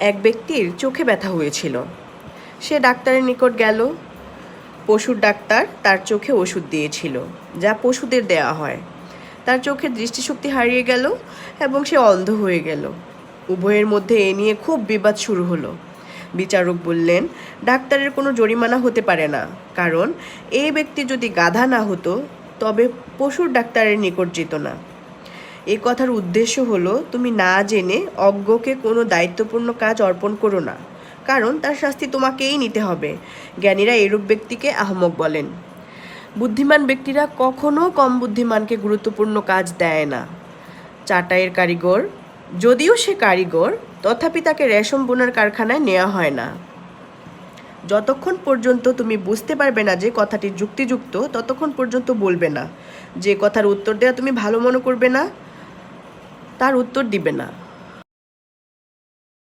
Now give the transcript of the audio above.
এক ব্যক্তির চোখে ব্যথা হয়েছিল। সে ডাক্তারের নিকট গেল। পশুর ডাক্তার তার চোখে ওষুধ দিয়েছিল, যা পশুদের দেওয়া হয়। তার চোখের দৃষ্টিশক্তি হারিয়ে গেল এবং সে অন্ধ হয়ে গেল। উভয়ের মধ্যে এ নিয়ে খুব বিবাদ শুরু হলো। বিচারক বললেন, ডাক্তারের কোনো জরিমানা হতে পারে না, কারণ এই ব্যক্তি যদি গাধা না হতো তবে পশুর ডাক্তারের নিকট যেত না। এই কথার উদ্দেশ্য হলো, তুমি না জেনে অজ্ঞকে কোনো দায়িত্বপূর্ণ কাজ অর্পণ করো না, কারণ তার শাস্তি তোমাকেই নিতে হবে। জ্ঞানীরা এরূপ ব্যক্তিকে আহমক বলেন। বুদ্ধিমান ব্যক্তিরা কখনো কম বুদ্ধিমানকে গুরুত্বপূর্ণ কাজ দেয় না। চাটাইয়ের কারিগর, যদিও সে কারিগর, তথাপি তাকে রেশম বোনার কারখানায় নেওয়া হয় না। যতক্ষণ পর্যন্ত তুমি বুঝতে পারবে না যে কথাটি যুক্তিযুক্ত, ততক্ষণ পর্যন্ত বলবে না। যে কথার উত্তর দেওয়া তুমি ভালো মনে করবে না, তার উত্তর দিবে না।